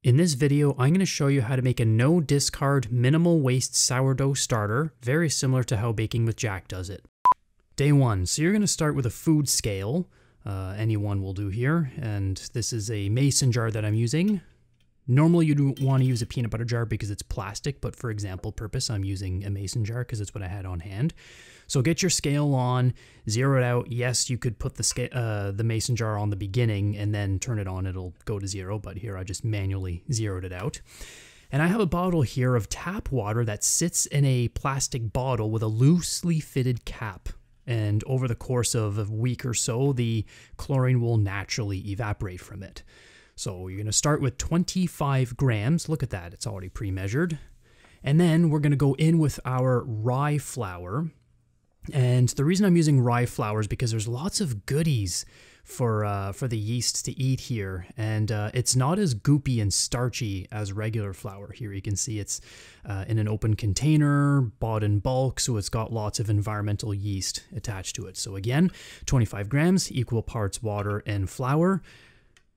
In this video, I'm going to show you how to make a no-discard, minimal-waste sourdough starter, very similar to how Baking with Jack does it. Day 1. So you're going to start with a food scale. Any one will do here, and this is a mason jar that I'm using. Normally you'd want to use a peanut butter jar because it's plastic, but for example purpose, I'm using a mason jar because it's what I had on hand. So get your scale on, zero it out. Yes, you could put the mason jar on the beginning and then turn it on, it'll go to 0, but here I just manually zeroed it out. And I have a bottle here of tap water that sits in a plastic bottle with a loosely fitted cap. And over the course of a week or so, the chlorine will naturally evaporate from it. So you're going to start with 25 grams. Look at that, it's already pre-measured. And then we're going to go in with our rye flour. And the reason I'm using rye flour is because there's lots of goodies for the yeasts to eat here. And it's not as goopy and starchy as regular flour. Here you can see it's in an open container, bought in bulk, so it's got lots of environmental yeast attached to it. So again, 25 grams, equal parts water and flour.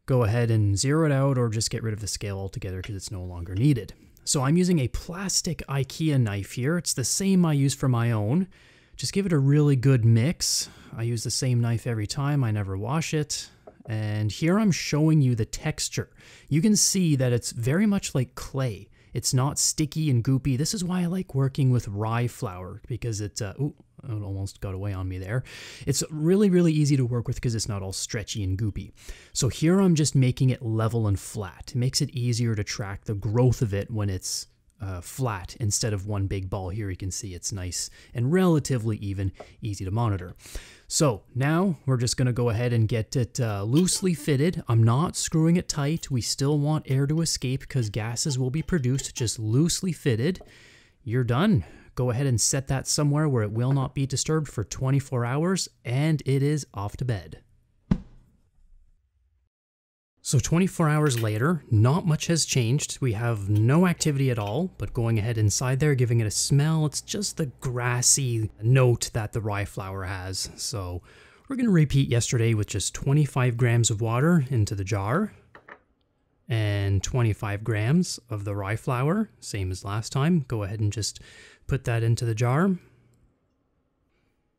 Go ahead and zero it out or just get rid of the scale altogether because it's no longer needed. So I'm using a plastic IKEA knife here. It's the same I use for my own. Just give it a really good mix. I use the same knife every time. I never wash it. And here I'm showing you the texture. You can see that it's very much like clay. It's not sticky and goopy. This is why I like working with rye flour because it's, ooh, it almost got away on me there. It's really, really easy to work with because it's not all stretchy and goopy. So here I'm just making it level and flat. It makes it easier to track the growth of it when it's flat instead of one big ball. Here you can see it's nice and relatively even, easy to monitor. So now we're just going to go ahead and get it loosely fitted. I'm not screwing it tight. We still want air to escape because gases will be produced. Just loosely fitted. You're done. Go ahead and set that somewhere where it will not be disturbed for 24 hours and it is off to bed. So 24 hours later, not much has changed. We have no activity at all, but going ahead inside there, giving it a smell, it's just the grassy note that the rye flour has. So we're going to repeat yesterday with just 25 grams of water into the jar and 25 grams of the rye flour, same as last time. Go ahead and just put that into the jar.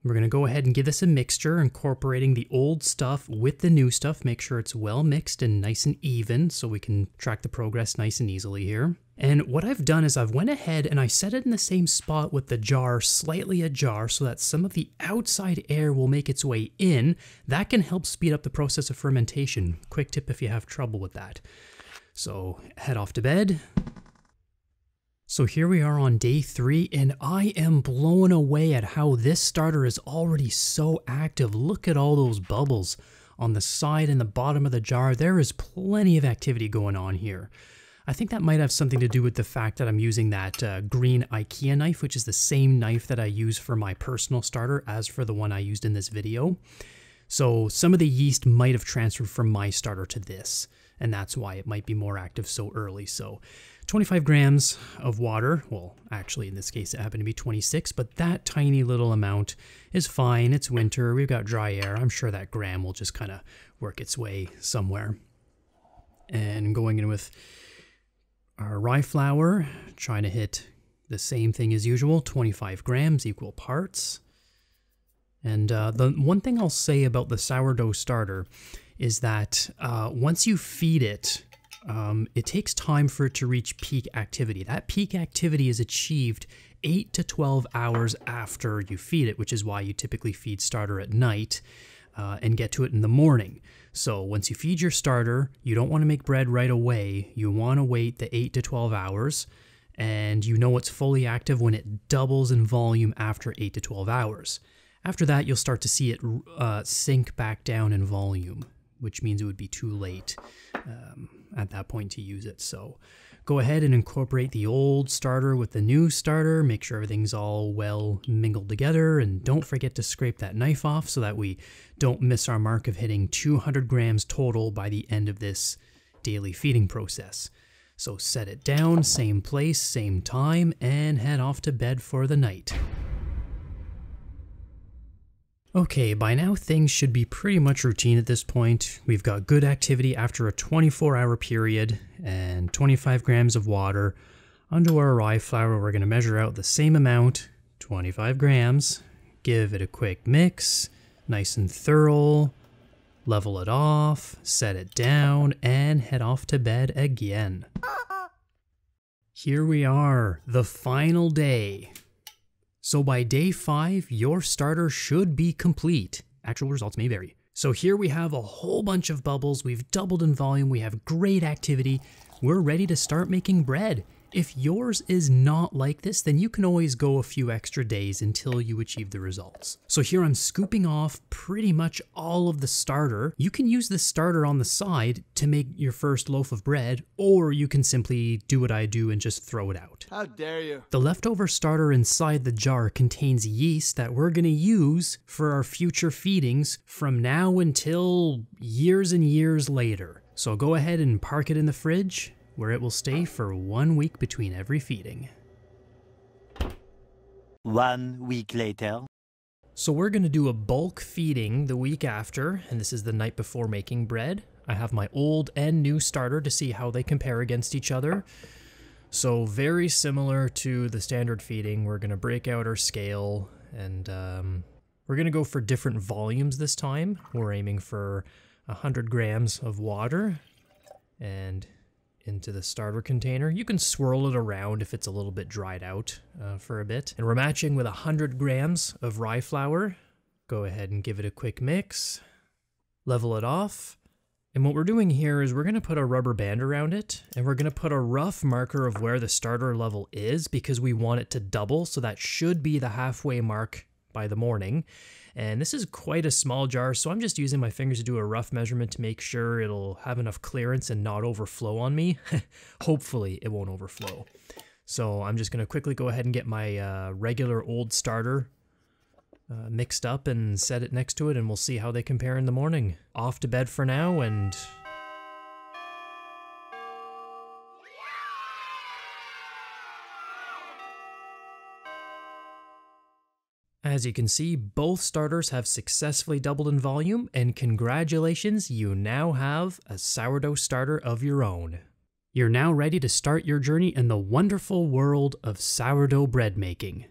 We're going to go ahead and give this a mixture, incorporating the old stuff with the new stuff. Make sure it's well mixed and nice and even so we can track the progress nice and easily here. And what I've done is I've went ahead and I set it in the same spot with the jar, slightly ajar, so that some of the outside air will make its way in. That can help speed up the process of fermentation. Quick tip if you have trouble with that. So head off to bed. So here we are on day 3, and I am blown away at how this starter is already so active. Look at all those bubbles on the side and the bottom of the jar. There is plenty of activity going on here. I think that might have something to do with the fact that I'm using that green IKEA knife, which is the same knife that I use for my personal starter as for the one I used in this video. So some of the yeast might have transferred from my starter to this, and that's why it might be more active so early. So 25 grams of water, well, actually in this case it happened to be 26, but that tiny little amount is fine. It's winter, we've got dry air. I'm sure that gram will just kind of work its way somewhere. And going in with our rye flour, trying to hit the same thing as usual, 25 grams, equal parts. And the one thing I'll say about the sourdough starter is that once you feed it, it takes time for it to reach peak activity. That peak activity is achieved 8 to 12 hours after you feed it, which is why you typically feed starter at night and get to it in the morning. So once you feed your starter, you don't want to make bread right away. You want to wait the 8 to 12 hours, and you know it's fully active when it doubles in volume after 8 to 12 hours. After that, you'll start to see it sink back down in volume, which means it would be too late at that point to use it. So go ahead and incorporate the old starter with the new starter. Make sure everything's all well mingled together, and don't forget to scrape that knife off so that we don't miss our mark of hitting 200 grams total by the end of this daily feeding process. So set it down, same place, same time, and head off to bed for the night. Okay, by now things should be pretty much routine at this point. We've got good activity after a 24-hour period and 25 grams of water. Onto our rye flour, we're going to measure out the same amount, 25 grams. Give it a quick mix, nice and thorough. Level it off, set it down, and head off to bed again. Here we are, the final day. So by day 5, your starter should be complete. Actual results may vary. So here we have a whole bunch of bubbles, we've doubled in volume, we have great activity. We're ready to start making bread. If yours is not like this, then you can always go a few extra days until you achieve the results. So here I'm scooping off pretty much all of the starter. You can use the starter on the side to make your first loaf of bread, or you can simply do what I do and just throw it out. How dare you? The leftover starter inside the jar contains yeast that we're going to use for our future feedings from now until years and years later. So go ahead and park it in the fridge, where it will stay for 1 week between every feeding. 1 week later. So we're going to do a bulk feeding the week after, and this is the night before making bread. I have my old and new starter to see how they compare against each other. So very similar to the standard feeding, we're going to break out our scale, and we're going to go for different volumes this time. We're aiming for 100 grams of water, and into the starter container. You can swirl it around if it's a little bit dried out for a bit. And we're matching with 100 grams of rye flour. Go ahead and give it a quick mix. Level it off. And what we're doing here is we're going to put a rubber band around it, and we're going to put a rough marker of where the starter level is because we want it to double, so that should be the halfway mark by the morning. And this is quite a small jar, so I'm just using my fingers to do a rough measurement to make sure it'll have enough clearance and not overflow on me. Hopefully it won't overflow. So I'm just going to quickly go ahead and get my regular old starter mixed up and set it next to it, and we'll see how they compare in the morning. Off to bed for now, and as you can see, both starters have successfully doubled in volume, and congratulations, you now have a sourdough starter of your own. You're now ready to start your journey in the wonderful world of sourdough bread making.